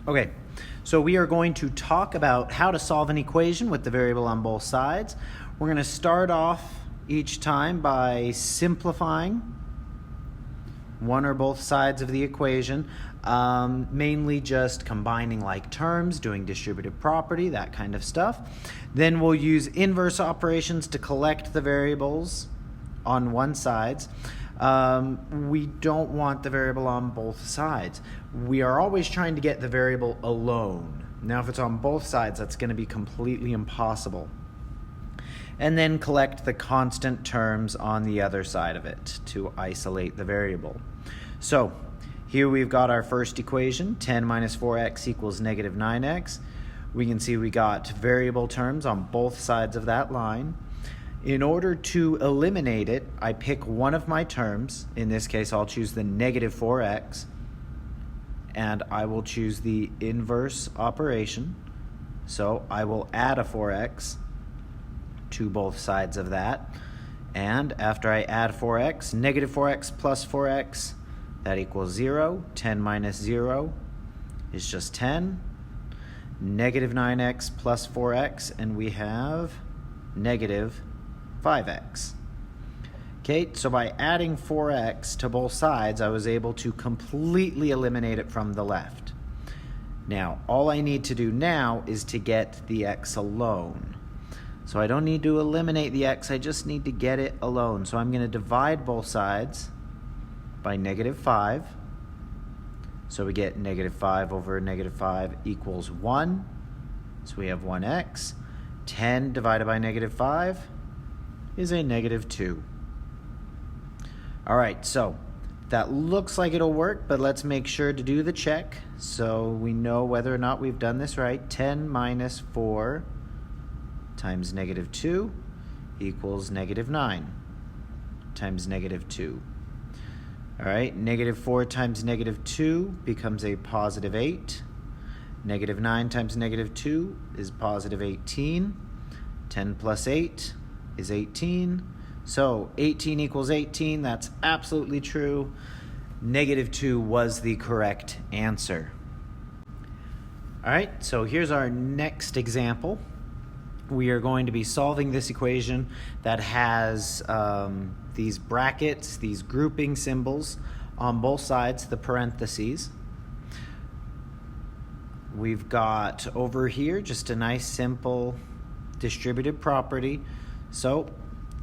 Okay, so we are going to talk about how to solve an equation with the variable on both sides. We're going to start off each time by simplifying one or both sides of the equation, mainly just combining like terms, doing distributive property, that kind of stuff. Then we'll use inverse operations to collect the variables on one side. We don't want the variable on both sides. We are always trying to get the variable alone. Now, if it's on both sides, that's going to be completely impossible. And then collect the constant terms on the other side of it to isolate the variable. So here we've got our first equation, 10 minus 4x equals negative 9x. We can see we got variable terms on both sides of that line. In order to eliminate it, I pick one of my terms. In this case, I'll choose the negative 4x, and I will choose the inverse operation. So I will add a 4x to both sides of that. And after I add 4x, negative 4x plus 4x, that equals 0. 10 minus 0 is just 10. Negative 9x plus 4x, and we have negative 5x. Okay, so by adding 4x to both sides, I was able to completely eliminate it from the left. Now, all I need to do now is to get the x alone. So I don't need to eliminate the x, I just need to get it alone. So I'm going to divide both sides by negative 5. So we get negative 5 over negative 5 equals 1. So we have 1x. 10 divided by negative 5 is a negative 2. All right, so that looks like it'll work, but let's make sure to do the check so we know whether or not we've done this right. 10 minus 4 times negative 2 equals negative 9 times negative 2. All right, negative 4 times negative 2 becomes a positive 8. Negative 9 times negative 2 is positive 18. 10 plus 8 is 18. So 18 equals 18, that's absolutely true. Negative 2 was the correct answer. All right, so here's our next example. We are going to be solving this equation that has these brackets, these grouping symbols on both sides, the parentheses. We've got over here just a nice simple distributive property. So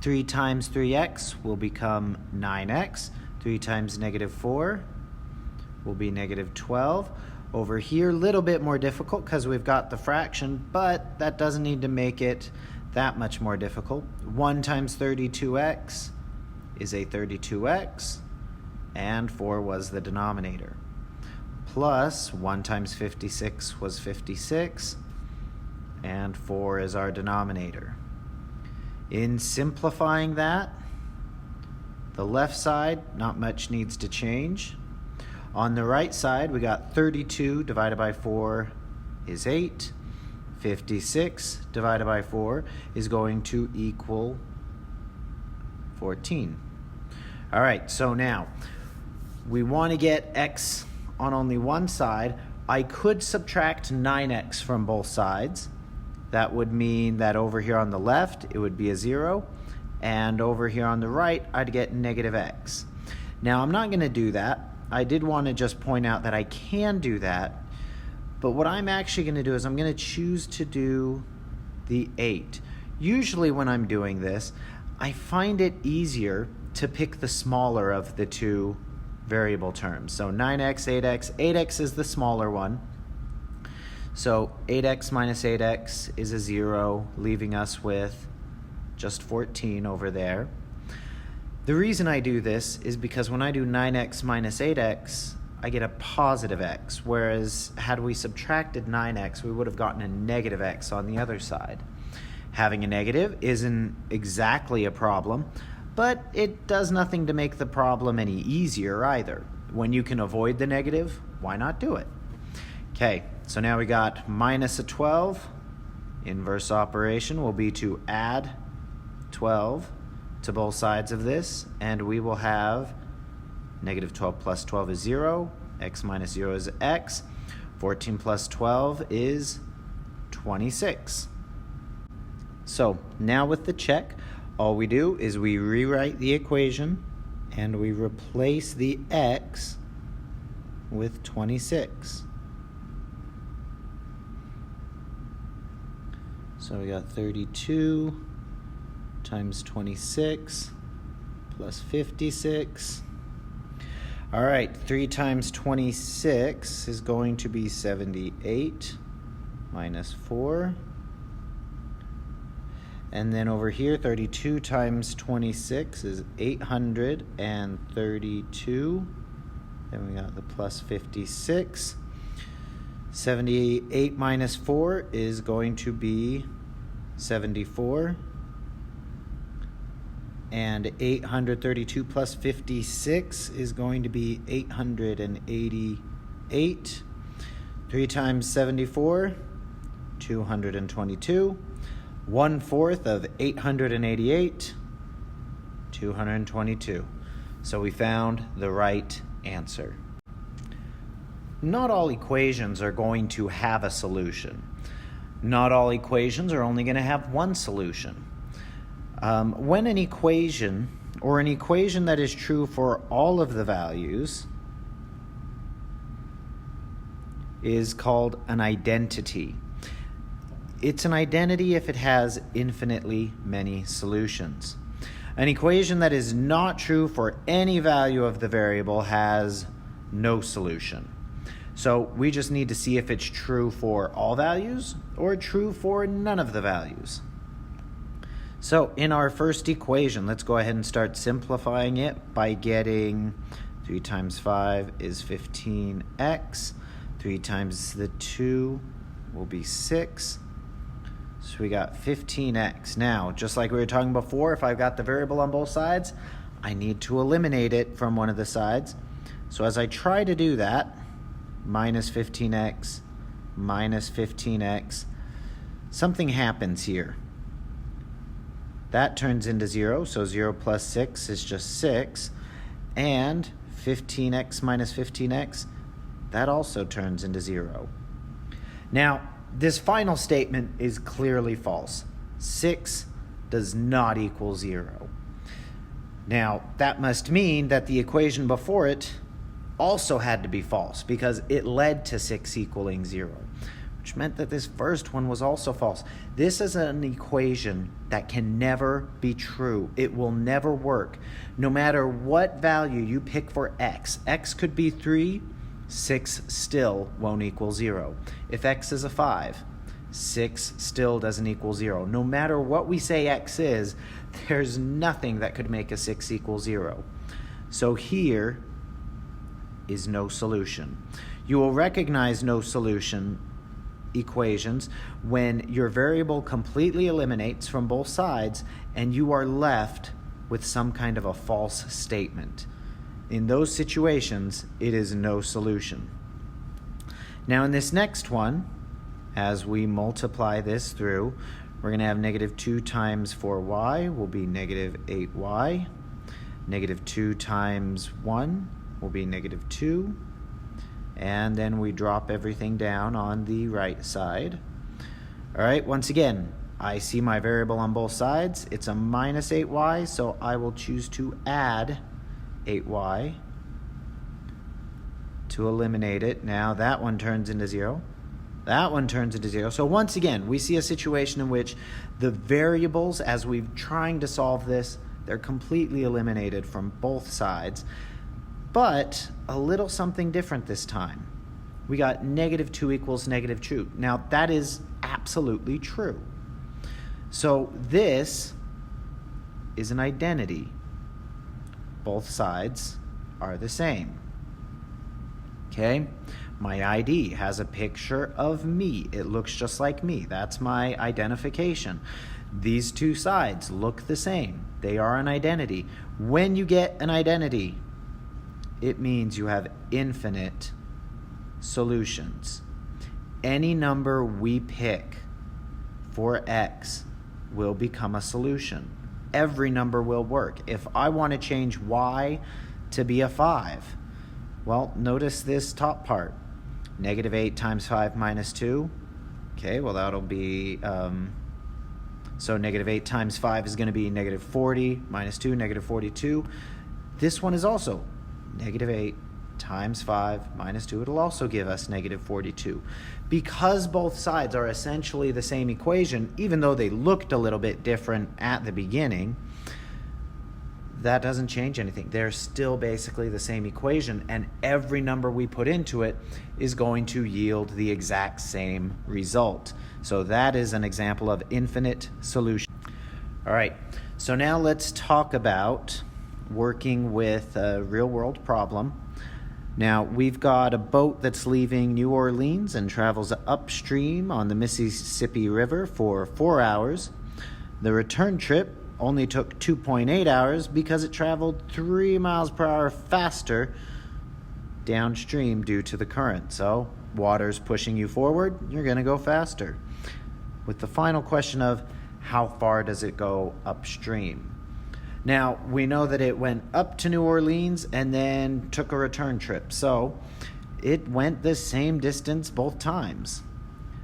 3 times 3x will become 9x. 3 times negative 4 will be negative 12. Over here, a little bit more difficult because we've got the fraction, but that doesn't need to make it that much more difficult. 1 times 32x is a 32x, and 4 was the denominator. Plus 1 times 56 was 56, and 4 is our denominator. In simplifying that, the left side, not much needs to change. On the right side, we got 32 divided by 4 is 8. 56 divided by 4 is going to equal 14. All right, so now we want to get x on only one side. I could subtract 9x from both sides. That would mean that over here on the left, it would be a 0. And over here on the right, I'd get negative x. Now, I'm not going to do that. I did want to just point out that I can do that. But what I'm actually going to do is I'm going to choose to do the 8. Usually when I'm doing this, I find it easier to pick the smaller of the two variable terms. So 9x, 8x. 8x is the smaller one. So 8x minus 8x is a 0, leaving us with just 14 over there. The reason I do this is because when I do 9x minus 8x, I get a positive x, whereas had we subtracted 9x, we would have gotten a negative x on the other side. Having a negative isn't exactly a problem, but it does nothing to make the problem any easier either. When you can avoid the negative, why not do it? Okay, so now we got minus a 12. Inverse operation will be to add 12 to both sides of this, and we will have negative 12 plus 12 is 0, x minus 0 is x. 14 plus 12 is 26. So now with the check, all we do is we rewrite the equation and we replace the x with 26. So we got 32 times 26 plus 56. All right, 3 times 26 is going to be 78 minus 4. And then over here, 32 times 26 is 832. Then we got the plus 56. 78 minus 4 is going to be 74. And 832 plus 56 is going to be 888. 3 times 74, 222. 1/4 of 888, 222. So we found the right answer. Not all equations are going to have a solution. Not all equations are only going to have one solution. When an equation, or an equation that is true for all of the values, is called an identity. It's an identity if it has infinitely many solutions. An equation that is not true for any value of the variable has no solution. So we just need to see if it's true for all values or true for none of the values. So in our first equation, let's go ahead and start simplifying it by getting 3 times 5 is 15x. 3 times the 2 will be 6. So we got 15x. Now, just like we were talking before, if I've got the variable on both sides, I need to eliminate it from one of the sides. So as I try to do that, minus 15x, minus 15x, something happens here. That turns into 0, so 0 plus 6 is just 6. And 15x minus 15x, that also turns into 0. Now, this final statement is clearly false. 6 does not equal 0. Now, that must mean that the equation before it also had to be false because it led to 6 equaling 0, which meant that this first one was also false. This is an equation that can never be true. It will never work. No matter what value you pick for x, x could be 3, 6 still won't equal 0. If x is a 5, 6 still doesn't equal 0. No matter what we say x is, there's nothing that could make a 6 equal 0. So here is no solution. You will recognize no solution equations when your variable completely eliminates from both sides and you are left with some kind of a false statement. In those situations, it is no solution. Now in this next one, as we multiply this through, we're going to have negative 2 times 4y will be negative 8y. Negative 2 times 1 will be negative 2. And then we drop everything down on the right side. All right, once again, I see my variable on both sides. It's a minus 8y, so I will choose to add 8y to eliminate it. Now that one turns into 0. That one turns into 0. So once again, we see a situation in which the variables, as we're trying to solve this, they're completely eliminated from both sides. But a little something different this time. We got negative 2 equals negative 2. Now that is absolutely true. So this is an identity. Both sides are the same. Okay? My ID has a picture of me. It looks just like me. That's my identification. These two sides look the same. They are an identity. When you get an identity, it means you have infinite solutions. Any number we pick for x will become a solution. Every number will work. If I want to change y to be a 5, well, notice this top part. Negative 8 times 5 minus 2. Okay, well that'll be, so negative 8 times 5 is going to be negative 40 minus 2, negative 42. This one is also negative 8 times 5 minus 2. It'll also give us negative 42. Because both sides are essentially the same equation, even though they looked a little bit different at the beginning, that doesn't change anything. They're still basically the same equation, and every number we put into it is going to yield the exact same result. So that is an example of infinite solution. All right, so now let's talk about working with a real-world problem. Now, we've got a boat that's leaving New Orleans and travels upstream on the Mississippi River for 4 hours. The return trip only took 2.8 hours because it traveled 3 miles per hour faster downstream due to the current. So, water's pushing you forward, you're going to go faster. With the final question of how far does it go upstream? Now, we know that it went up to New Orleans and then took a return trip. So, it went the same distance both times.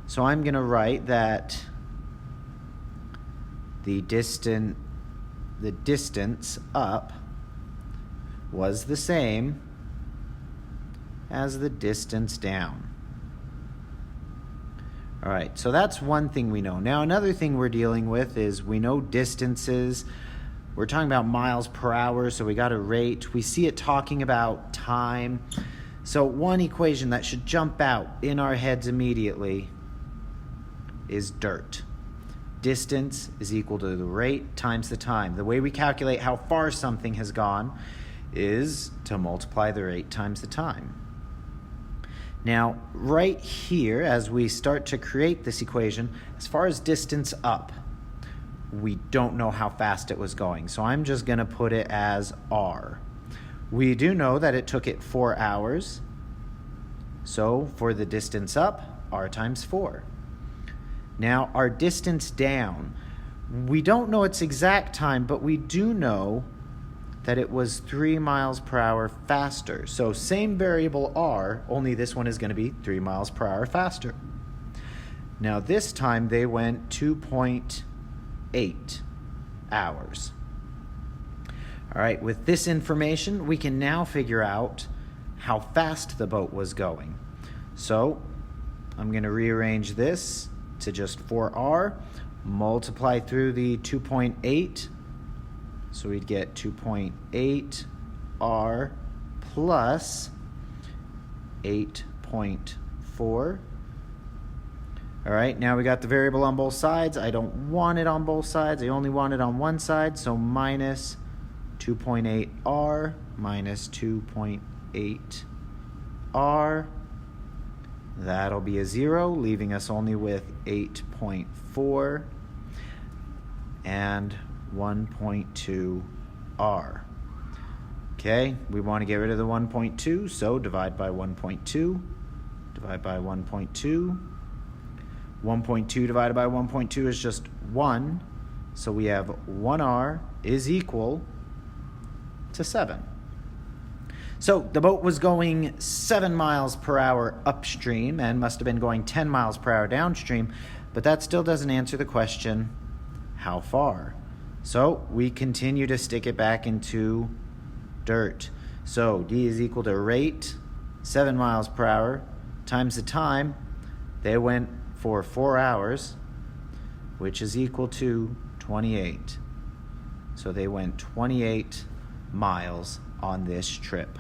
So, I'm going to write that the distance up was the same as the distance down. All right, so that's one thing we know. Now, another thing we're dealing with is we know distances. We're talking about miles per hour, so we got a rate. We see it talking about time. So one equation that should jump out in our heads immediately is dirt. Distance is equal to the rate times the time. The way we calculate how far something has gone is to multiply the rate times the time. Now, right here, as we start to create this equation, as far as distance up, we don't know how fast it was going. So I'm just going to put it as R. We do know that it took it 4 hours. So for the distance up, R times 4. Now, our distance down, we don't know its exact time, but we do know that it was 3 miles per hour faster. So same variable R, only this one is going to be 3 miles per hour faster. Now this time they went 2.8 hours. All right, with this information, we can now figure out how fast the boat was going. So I'm going to rearrange this to just 4R, multiply through the 2.8, so we'd get 2.8R plus 8.4. All right, now we got the variable on both sides. I don't want it on both sides. I only want it on one side, so minus 2.8R minus 2.8R. That'll be a 0, leaving us only with 8.4 and 1.2R. Okay, we want to get rid of the 1.2, so divide by 1.2, divide by 1.2. 1.2 divided by 1.2 is just 1, so we have 1R is equal to 7. So the boat was going 7 miles per hour upstream and must have been going 10 miles per hour downstream, but that still doesn't answer the question, how far? So we continue to stick it back into dirt. So D is equal to rate, 7 miles per hour, times the time. They went for 4 hours, which is equal to 28. So they went 28 miles on this trip.